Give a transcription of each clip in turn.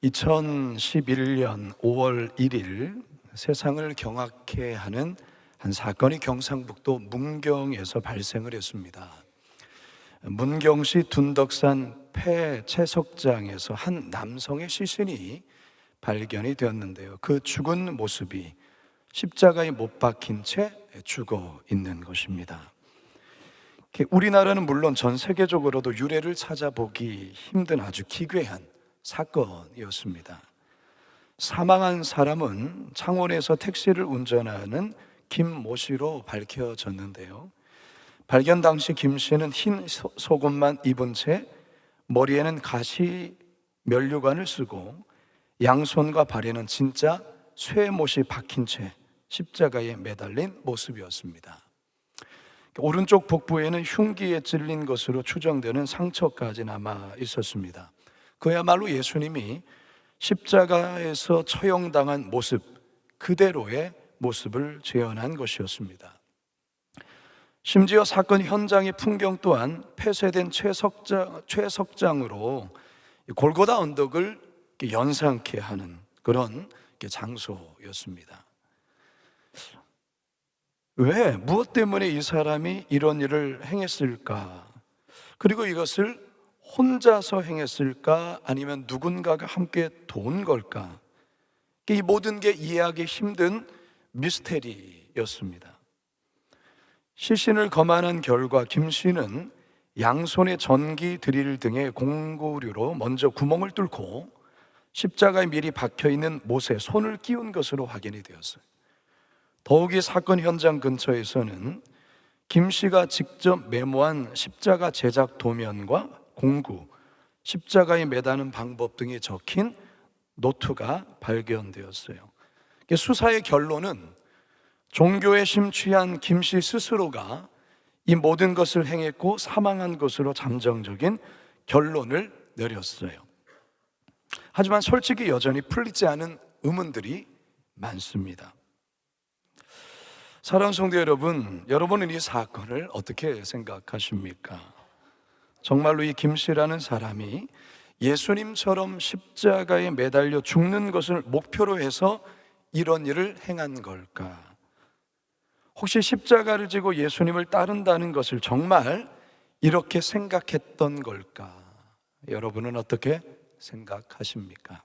2011년 5월 1일 세상을 경악해 하는 한 사건이 경상북도 문경에서 발생을 했습니다. 문경시 둔덕산 폐채석장에서 한 남성의 시신이 발견이 되었는데요. 그 죽은 모습이 십자가에 못 박힌 채 죽어 있는 것입니다. 우리나라는 물론 전 세계적으로도 유례를 찾아보기 힘든 아주 기괴한 사건이었습니다. 사망한 사람은 창원에서 택시를 운전하는 김모 씨로 밝혀졌는데요. 발견 당시 김 씨는 흰 속옷만 입은 채 머리에는 가시 면류관을 쓰고 양손과 발에는 진짜 쇠못이 박힌 채 십자가에 매달린 모습이었습니다. 오른쪽 복부에는 흉기에 찔린 것으로 추정되는 상처까지 남아 있었습니다. 그야말로 예수님이 십자가에서 처형당한 모습 그대로의 모습을 재현한 것이었습니다. 심지어 사건 현장의 풍경 또한 폐쇄된 채석장으로 골고다 언덕을 연상케 하는 그런 장소였습니다. 왜, 무엇 때문에 이 사람이 이런 일을 행했을까? 그리고 이것을 혼자서 행했을까? 아니면 누군가가 함께 도운 걸까? 이 모든 게 이해하기 힘든 미스테리였습니다. 시신을 검안한 결과 김 씨는 양손에 전기 드릴 등의 공구류로 먼저 구멍을 뚫고 십자가에 미리 박혀있는 못에 손을 끼운 것으로 확인이 되었어요. 더욱이 사건 현장 근처에서는 김 씨가 직접 메모한 십자가 제작 도면과 공구, 십자가에 매다는 방법 등이 적힌 노트가 발견되었어요. 수사의 결론은 종교에 심취한 김 씨 스스로가 이 모든 것을 행했고 사망한 것으로 잠정적인 결론을 내렸어요. 하지만 솔직히 여전히 풀리지 않은 의문들이 많습니다. 사랑하는 성도 여러분, 여러분은 이 사건을 어떻게 생각하십니까? 정말로 이 김 씨라는 사람이 예수님처럼 십자가에 매달려 죽는 것을 목표로 해서 이런 일을 행한 걸까? 혹시 십자가를 지고 예수님을 따른다는 것을 정말 이렇게 생각했던 걸까? 여러분은 어떻게 생각하십니까?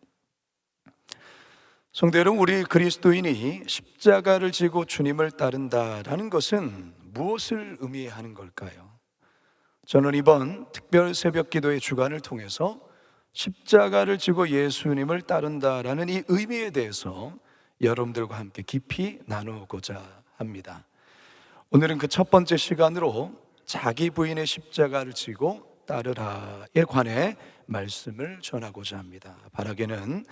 성도 여러분, 우리 그리스도인이 십자가를 지고 주님을 따른다라는 것은 무엇을 의미하는 걸까요? 저는 이번 특별 새벽 기도의 주간을 통해서 십자가를 지고 예수님을 따른다라는 이 의미에 대해서 여러분들과 함께 깊이 나누고자 합니다. 오늘은 그 첫 번째 시간으로 자기 부인의 십자가를 지고 따르라에 관해 말씀을 전하고자 합니다. 바라기는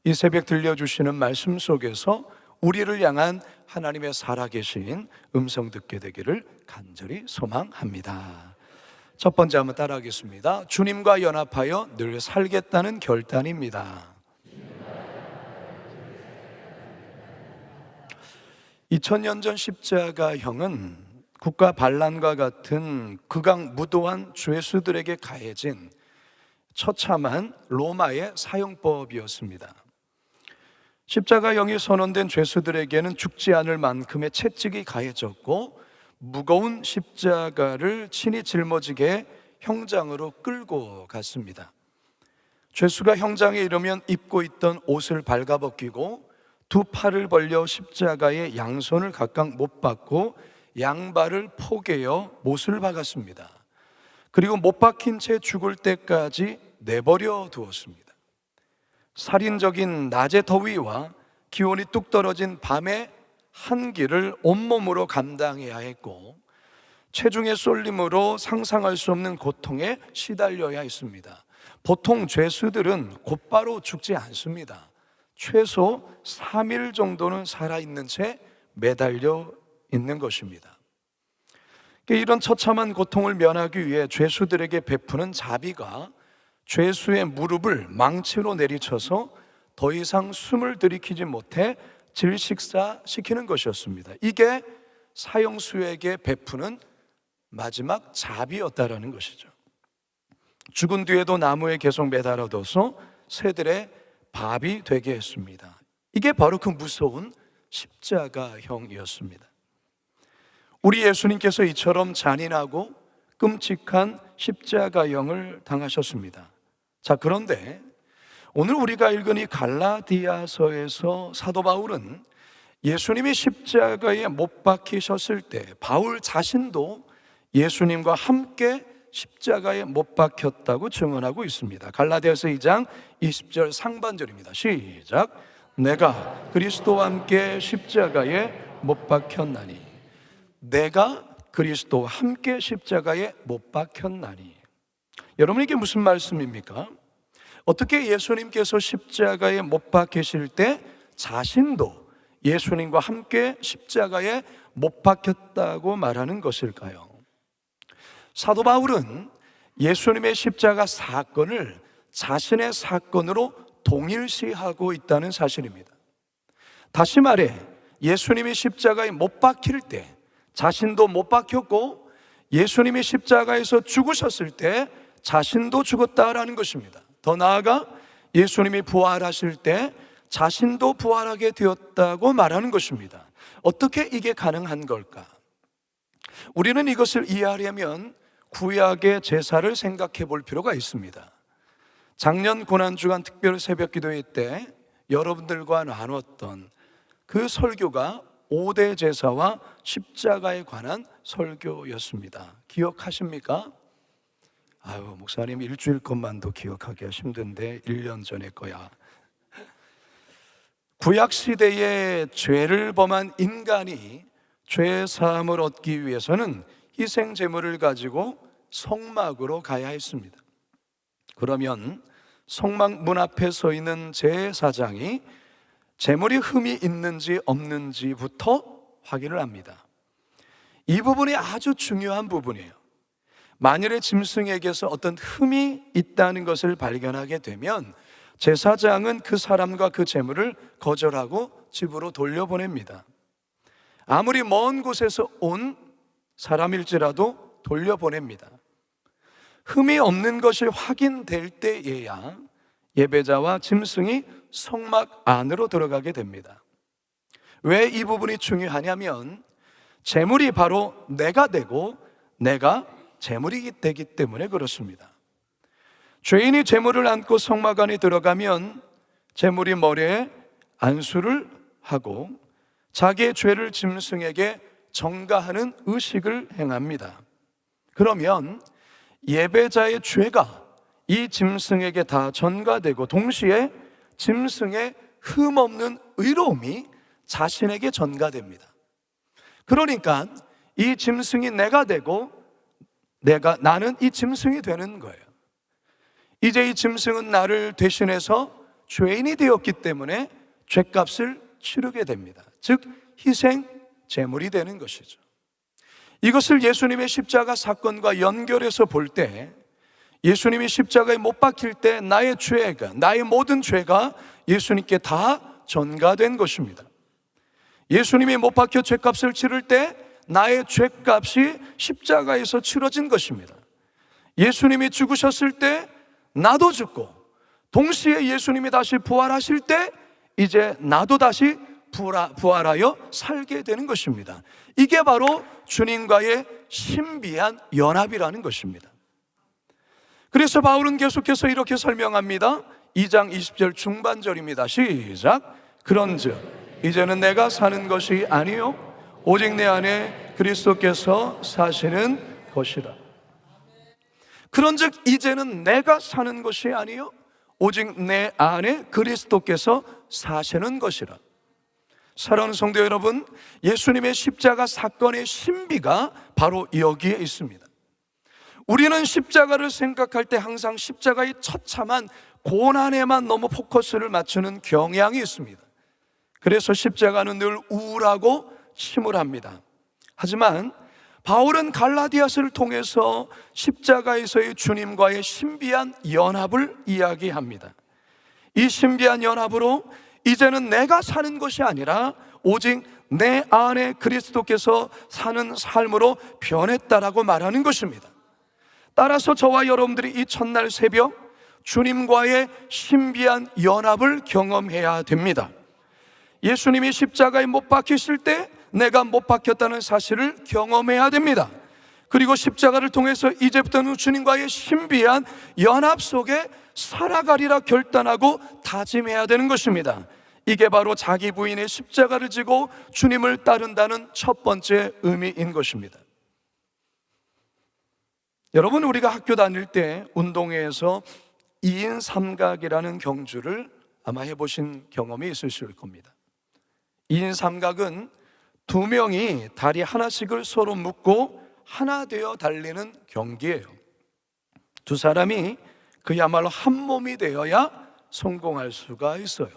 이 새벽 들려주시는 말씀 속에서 우리를 향한 하나님의 살아계신 음성 듣게 되기를 간절히 소망합니다. 첫 번째 한번 따라하겠습니다. 주님과 연합하여 늘 살겠다는 결단입니다. 2000년 전 십자가형은 국가 반란과 같은 극악무도한 죄수들에게 가해진 처참한 로마의 사형법이었습니다. 십자가형이 선언된 죄수들에게는 죽지 않을 만큼의 채찍이 가해졌고 무거운 십자가를 친히 짊어지게 형장으로 끌고 갔습니다. 죄수가 형장에 이르면 입고 있던 옷을 발가벗기고 두 팔을 벌려 십자가에 양손을 각각 못 박고 양발을 포개어 못을 박았습니다. 그리고 못 박힌 채 죽을 때까지 내버려 두었습니다. 살인적인 낮의 더위와 기온이 뚝 떨어진 밤의 한기를 온몸으로 감당해야 했고 체중의 쏠림으로 상상할 수 없는 고통에 시달려야 했습니다. 보통 죄수들은 곧바로 죽지 않습니다. 최소 3일 정도는 살아있는 채 매달려 있는 것입니다. 이런 처참한 고통을 면하기 위해 죄수들에게 베푸는 자비가 죄수의 무릎을 망치로 내리쳐서 더 이상 숨을 들이키지 못해 질식사시키는 것이었습니다. 이게 사형수에게 베푸는 마지막 자비였다라는 것이죠. 죽은 뒤에도 나무에 계속 매달아둬서 새들의 밥이 되게 했습니다. 이게 바로 그 무서운 십자가형이었습니다. 우리 예수님께서 이처럼 잔인하고 끔찍한 십자가형을 당하셨습니다. 자, 그런데 오늘 우리가 읽은 이 갈라디아서에서 사도 바울은 예수님이 십자가에 못 박히셨을 때 바울 자신도 예수님과 함께 십자가에 못 박혔다고 증언하고 있습니다. 갈라디아서 2장 20절 상반절입니다. 시작. 내가 그리스도와 함께 십자가에 못 박혔나니. 내가 그리스도와 함께 십자가에 못 박혔나니. 여러분, 이게 무슨 말씀입니까? 어떻게 예수님께서 십자가에 못 박히실 때 자신도 예수님과 함께 십자가에 못 박혔다고 말하는 것일까요? 사도 바울은 예수님의 십자가 사건을 자신의 사건으로 동일시하고 있다는 사실입니다. 다시 말해 예수님이 십자가에 못 박힐 때 자신도 못 박혔고, 예수님이 십자가에서 죽으셨을 때 자신도 죽었다라는 것입니다. 더 나아가 예수님이 부활하실 때 자신도 부활하게 되었다고 말하는 것입니다. 어떻게 이게 가능한 걸까? 우리는 이것을 이해하려면 구약의 제사를 생각해 볼 필요가 있습니다. 작년 고난주간 특별 새벽 기도회 때 여러분들과 나눴던 그 설교가 5대 제사와 십자가에 관한 설교였습니다. 기억하십니까? 아유, 목사님 일주일 것만도 기억하기가 힘든데 1년 전의 거야. 구약시대에 죄를 범한 인간이 죄 사함을 얻기 위해서는 희생 제물을 가지고 성막으로 가야 했습니다. 그러면 성막 문 앞에 서 있는 제사장이 제물이 흠이 있는지 없는지부터 확인을 합니다. 이 부분이 아주 중요한 부분이에요. 만일에 짐승에게서 어떤 흠이 있다는 것을 발견하게 되면 제사장은 그 사람과 그 제물을 거절하고 집으로 돌려보냅니다. 아무리 먼 곳에서 온 사람일지라도 돌려보냅니다. 흠이 없는 것이 확인될 때에야 예배자와 짐승이 성막 안으로 들어가게 됩니다. 왜 이 부분이 중요하냐면 제물이 바로 내가 되고 내가 제물이 되기 때문에 그렇습니다. 죄인이 제물을 안고 성막 안에 들어가면 제물이 머리에 안수를 하고 자기의 죄를 짐승에게 전가하는 의식을 행합니다. 그러면 예배자의 죄가 이 짐승에게 다 전가되고 동시에 짐승의 흠없는 의로움이 자신에게 전가됩니다. 그러니까 이 짐승이 내가 되고 나는 이 짐승이 되는 거예요. 이제 이 짐승은 나를 대신해서 죄인이 되었기 때문에 죄값을 치르게 됩니다. 즉 희생 제물이 되는 것이죠. 이것을 예수님의 십자가 사건과 연결해서 볼 때 예수님이 십자가에 못 박힐 때 나의 모든 죄가 예수님께 다 전가된 것입니다. 예수님이 못 박혀 죄값을 치를 때 나의 죄값이 십자가에서 치러진 것입니다. 예수님이 죽으셨을 때 나도 죽고 동시에 예수님이 다시 부활하실 때 이제 나도 다시 부활하여 살게 되는 것입니다. 이게 바로 주님과의 신비한 연합이라는 것입니다. 그래서 바울은 계속해서 이렇게 설명합니다. 2장 20절 중반절입니다. 시작. 그런즉 이제는 내가 사는 것이 아니요 오직 내 안에 그리스도께서 사시는 것이라. 그런즉 이제는 내가 사는 것이 아니요 오직 내 안에 그리스도께서 사시는 것이라. 사랑하는 성도 여러분, 예수님의 십자가 사건의 신비가 바로 여기에 있습니다. 우리는 십자가를 생각할 때 항상 십자가의 처참한 고난에만 너무 포커스를 맞추는 경향이 있습니다. 그래서 십자가는 늘 우울하고 침울합니다. 하지만 바울은 갈라디아서를 통해서 십자가에서의 주님과의 신비한 연합을 이야기합니다. 이 신비한 연합으로 이제는 내가 사는 것이 아니라 오직 내 안에 그리스도께서 사는 삶으로 변했다라고 말하는 것입니다. 따라서 저와 여러분들이 이 첫날 새벽 주님과의 신비한 연합을 경험해야 됩니다. 예수님이 십자가에 못 박히실 때 내가 못 박혔다는 사실을 경험해야 됩니다. 그리고 십자가를 통해서 이제부터는 주님과의 신비한 연합 속에 살아가리라 결단하고 다짐해야 되는 것입니다. 이게 바로 자기 부인의 십자가를 지고 주님을 따른다는 첫 번째 의미인 것입니다. 여러분, 우리가 학교 다닐 때 운동회에서 2인 삼각이라는 경주를 아마 해보신 경험이 있으실 겁니다. 2인 삼각은 두 명이 다리 하나씩을 서로 묶고 하나 되어 달리는 경기예요. 두 사람이 그야말로 한 몸이 되어야 성공할 수가 있어요.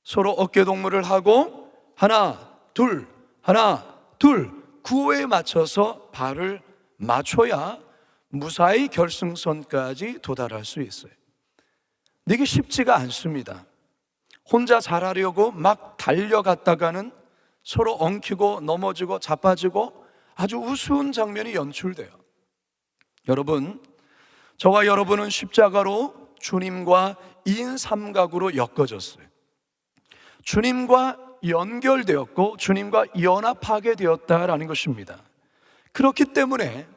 서로 어깨 동무를 하고 하나 둘 구호에 맞춰서 발을 맞춰야 무사히 결승선까지 도달할 수 있어요. 근데 이게 쉽지가 않습니다. 혼자 잘하려고 막 달려갔다가는 서로 엉키고 넘어지고 자빠지고 아주 우스운 장면이 연출돼요. 여러분, 저와 여러분은 십자가로 주님과 2인 삼각으로 엮어졌어요. 주님과 연결되었고 주님과 연합하게 되었다라는 것입니다. 그렇기 때문에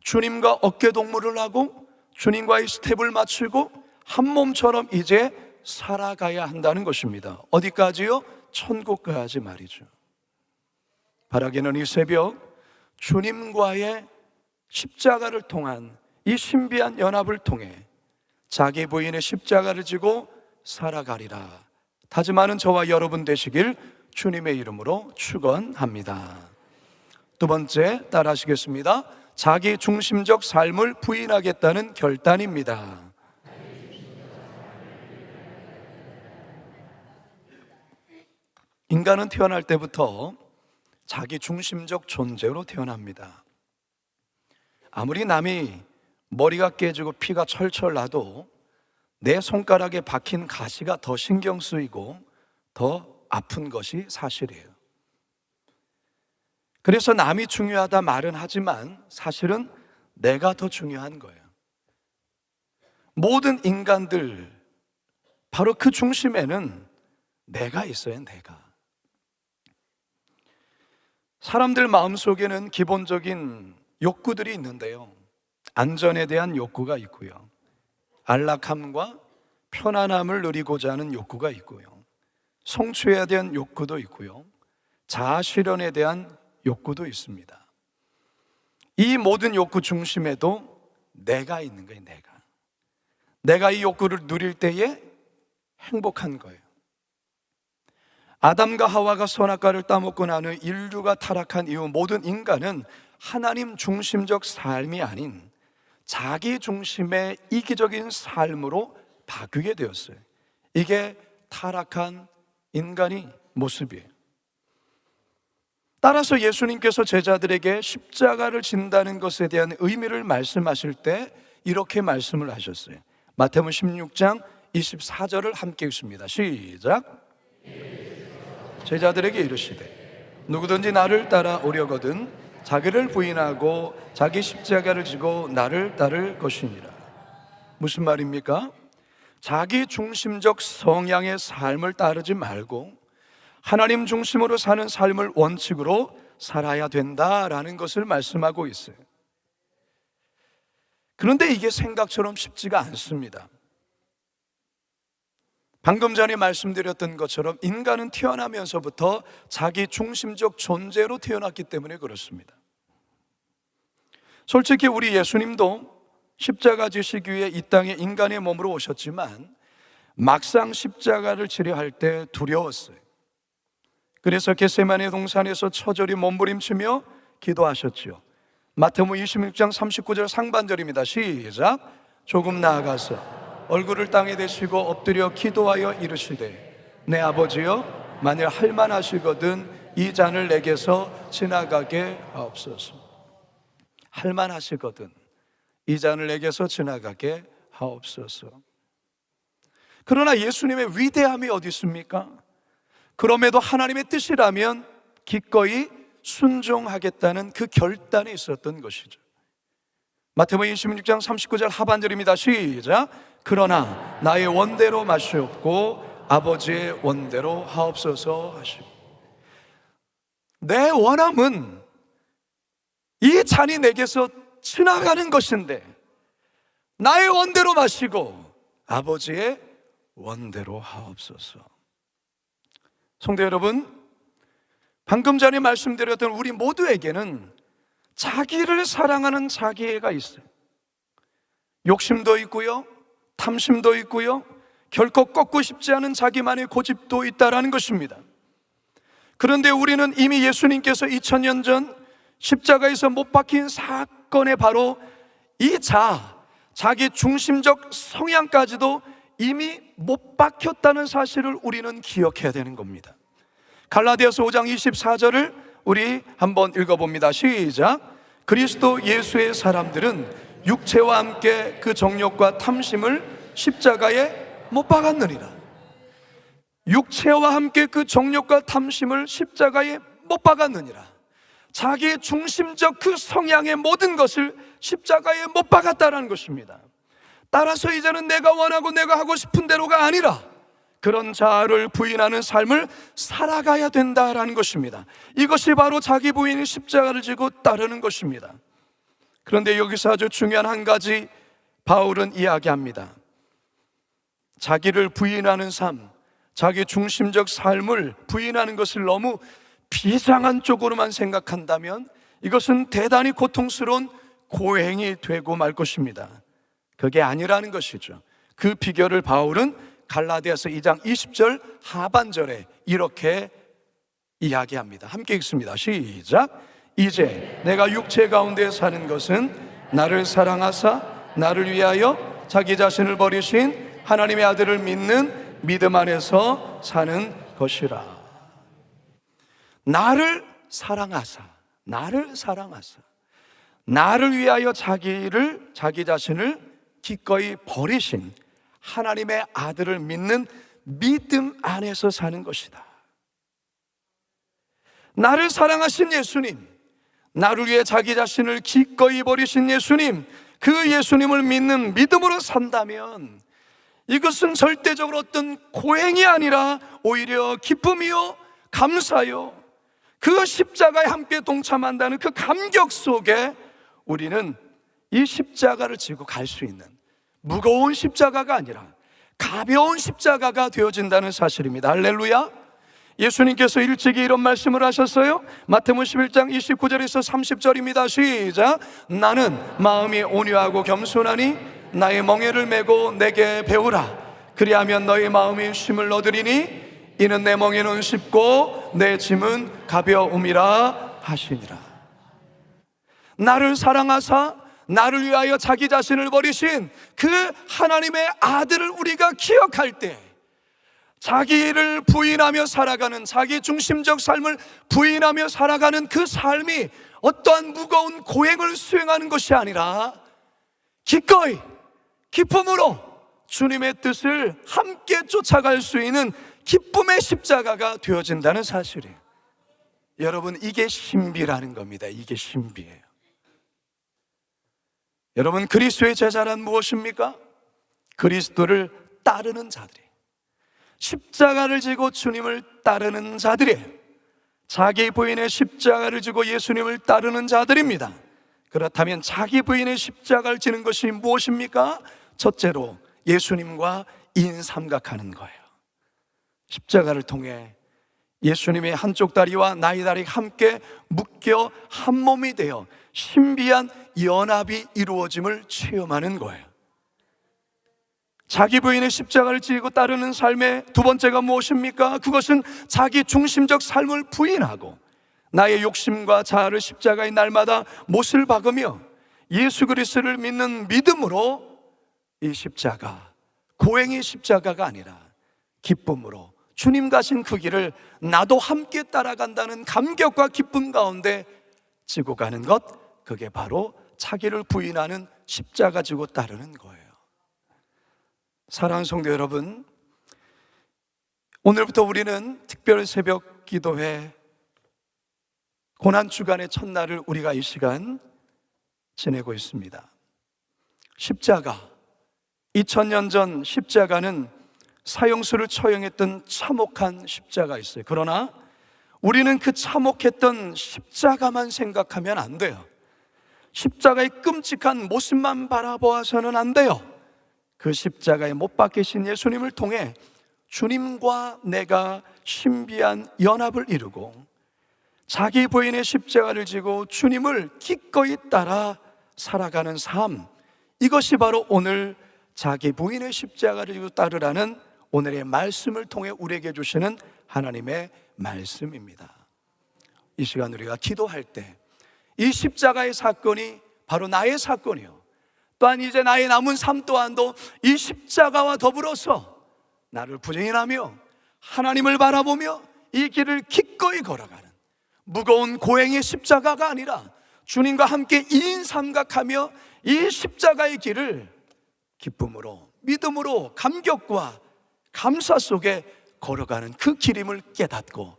주님과 어깨 동무를 하고 주님과의 스텝을 맞추고 한 몸처럼 이제 살아가야 한다는 것입니다. 어디까지요? 천국까지 말이죠. 바라기는 이 새벽 주님과의 십자가를 통한 이 신비한 연합을 통해 자기 부인의 십자가를 지고 살아가리라 다짐하는 저와 여러분 되시길 주님의 이름으로 축원합니다. 두 번째, 따라하시겠습니다. 자기 중심적 삶을 부인하겠다는 결단입니다. 인간은 태어날 때부터 자기 중심적 존재로 태어납니다. 아무리 남이 머리가 깨지고 피가 철철 나도 내 손가락에 박힌 가시가 더 신경 쓰이고 더 아픈 것이 사실이에요. 그래서 남이 중요하다 말은 하지만 사실은 내가 더 중요한 거예요. 모든 인간들 바로 그 중심에는 내가 있어요. 내가. 사람들 마음속에는 기본적인 욕구들이 있는데요, 안전에 대한 욕구가 있고요, 안락함과 편안함을 누리고자 하는 욕구가 있고요, 성취해야 대한 욕구도 있고요, 자아실현에 대한 욕구도 있습니다. 이 모든 욕구 중심에도 내가 있는 거예요. 내가 이 욕구를 누릴 때에 행복한 거예요. 아담과 하와가 선악과를 따먹고 난 후 인류가 타락한 이후 모든 인간은 하나님 중심적 삶이 아닌 자기 중심의 이기적인 삶으로 바뀌게 되었어요. 이게 타락한 인간의 모습이에요. 따라서 예수님께서 제자들에게 십자가를 진다는 것에 대한 의미를 말씀하실 때 이렇게 말씀을 하셨어요. 마태복음 16장 24절을 함께 읽습니다. 시작. 제자들에게 이르시되 누구든지 나를 따라오려거든 자기를 부인하고 자기 십자가를 지고 나를 따를 것이니라. 무슨 말입니까? 자기 중심적 성향의 삶을 따르지 말고 하나님 중심으로 사는 삶을 원칙으로 살아야 된다라는 것을 말씀하고 있어요. 그런데 이게 생각처럼 쉽지가 않습니다. 방금 전에 말씀드렸던 것처럼 인간은 태어나면서부터 자기 중심적 존재로 태어났기 때문에 그렇습니다. 솔직히 우리 예수님도 십자가 지시기 위해 이 땅에 인간의 몸으로 오셨지만 막상 십자가를 지려 할 때 두려웠어요. 그래서 겟세마네 동산에서 처절히 몸부림치며 기도하셨죠. 마태복음 26장 39절 상반절입니다. 시작. 조금 나아가서 얼굴을 땅에 대시고 엎드려 기도하여 이르시되 내 아버지여 만일 할만하시거든 이 잔을 내게서 지나가게 하옵소서. 할만하시거든 이 잔을 내게서 지나가게 하옵소서. 그러나 예수님의 위대함이 어디 있습니까? 그럼에도 하나님의 뜻이라면 기꺼이 순종하겠다는 그 결단이 있었던 것이죠. 마태복음 26장 39절 하반절입니다. 시작. 그러나 나의 원대로 마시옵고 아버지의 원대로 하옵소서 하시고, 내 원함은 이 잔이 내게서 지나가는 것인데 나의 원대로 마시고 아버지의 원대로 하옵소서. 성도 여러분, 방금 전에 말씀드렸던 우리 모두에게는 자기를 사랑하는 자기애가 있어요. 욕심도 있고요, 탐심도 있고요, 결코 꺾고 싶지 않은 자기만의 고집도 있다라는 것입니다. 그런데 우리는 이미 예수님께서 2000년 전 십자가에서 못 박힌 사건에 바로 이 자기 중심적 성향까지도 이미 못 박혔다는 사실을 우리는 기억해야 되는 겁니다. 갈라디아서 5장 24절을 우리 한번 읽어봅니다. 시작. 그리스도 예수의 사람들은 육체와 함께 그 정욕과 탐심을 십자가에 못 박았느니라. 육체와 함께 그 정욕과 탐심을 십자가에 못 박았느니라. 자기의 중심적 그 성향의 모든 것을 십자가에 못 박았다는 것입니다. 따라서 이제는 내가 원하고 내가 하고 싶은 대로가 아니라 그런 자아를 부인하는 삶을 살아가야 된다라는 것입니다. 이것이 바로 자기 부인이 십자가를 지고 따르는 것입니다. 그런데 여기서 아주 중요한 한 가지 바울은 이야기합니다. 자기를 부인하는 삶, 자기 중심적 삶을 부인하는 것을 너무 비장한 쪽으로만 생각한다면 이것은 대단히 고통스러운 고행이 되고 말 것입니다. 그게 아니라는 것이죠. 그 비결을 바울은 갈라디아서 2장 20절 하반절에 이렇게 이야기합니다. 함께 읽습니다. 시작. 이제 내가 육체 가운데 사는 것은 나를 사랑하사 나를 위하여 자기 자신을 버리신 하나님의 아들을 믿는 믿음 안에서 사는 것이라. 나를 사랑하사 나를 위하여 자기 자신을 기꺼이 버리신 하나님의 아들을 믿는 믿음 안에서 사는 것이다. 나를 사랑하신 예수님, 나를 위해 자기 자신을 기꺼이 버리신 예수님, 그 예수님을 믿는 믿음으로 산다면 이것은 절대적으로 어떤 고행이 아니라 오히려 기쁨이요, 감사요, 그 십자가에 함께 동참한다는 그 감격 속에 우리는 이 십자가를 지고 갈 수 있는, 무거운 십자가가 아니라 가벼운 십자가가 되어진다는 사실입니다. 할렐루야. 예수님께서 일찍이 이런 말씀을 하셨어요. 마태복음 11장 29절에서 30절입니다. 시작. 나는 마음이 온유하고 겸손하니 나의 멍에를 메고 내게 배우라. 그리하면 너의 마음이 쉼을 얻으리니 이는 내 멍에는 쉽고 내 짐은 가벼움이라 하시니라. 나를 사랑하사 나를 위하여 자기 자신을 버리신 그 하나님의 아들을 우리가 기억할 때 자기를 부인하며 살아가는, 자기 중심적 삶을 부인하며 살아가는 그 삶이 어떠한 무거운 고행을 수행하는 것이 아니라 기꺼이 기쁨으로 주님의 뜻을 함께 쫓아갈 수 있는 기쁨의 십자가가 되어진다는 사실이에요. 여러분, 이게 신비라는 겁니다. 이게 신비예요. 여러분, 그리스도의 제자란 무엇입니까? 그리스도를 따르는 자들이에요. 십자가를 지고 주님을 따르는 자들이에요. 자기 부인의 십자가를 지고 예수님을 따르는 자들입니다. 그렇다면 자기 부인의 십자가를 지는 것이 무엇입니까? 첫째로 예수님과 인삼각하는 거예요. 십자가를 통해 예수님의 한쪽 다리와 나의 다리가 함께 묶여 한 몸이 되어 신비한 연합이 이루어짐을 체험하는 거예요. 자기 부인의 십자가를 지고 따르는 삶의 두 번째가 무엇입니까? 그것은 자기 중심적 삶을 부인하고 나의 욕심과 자아를 십자가의 날마다 못을 박으며 예수 그리스도를 믿는 믿음으로 이 십자가, 고행의 십자가가 아니라 기쁨으로 주님 가신 그 길을 나도 함께 따라간다는 감격과 기쁨 가운데 지고 가는 것, 그게 바로 자기를 부인하는 십자가 지고 따르는 거예요. 사랑하는 성도 여러분, 오늘부터 우리는 특별 새벽 기도회 고난주간의 첫날을 우리가 이 시간 지내고 있습니다. 십자가, 2000년 전 십자가는 사형수를 처형했던 참혹한 십자가 있어요. 그러나 우리는 그 참혹했던 십자가만 생각하면 안 돼요. 십자가의 끔찍한 모습만 바라보아서는 안 돼요. 그 십자가에 못 박히신 예수님을 통해 주님과 내가 신비한 연합을 이루고 자기 부인의 십자가를 지고 주님을 기꺼이 따라 살아가는 삶, 이것이 바로 오늘 자기 부인의 십자가를 지고 따르라는 오늘의 말씀을 통해 우리에게 주시는 하나님의 말씀입니다. 이 시간 우리가 기도할 때 이 십자가의 사건이 바로 나의 사건이요, 또한 이제 나의 남은 삶 또한도 이 십자가와 더불어서 나를 부인하며 하나님을 바라보며 이 길을 기꺼이 걸어가는 무거운 고행의 십자가가 아니라 주님과 함께 2인 삼각하며 이 십자가의 길을 기쁨으로, 믿음으로, 감격과 감사 속에 걸어가는 그 길임을 깨닫고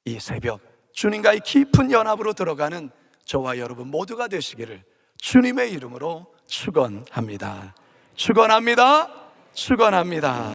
이 새벽 주님과의 깊은 연합으로 들어가는 저와 여러분 모두가 되시기를 주님의 이름으로 축원합니다. 축원합니다. 축원합니다.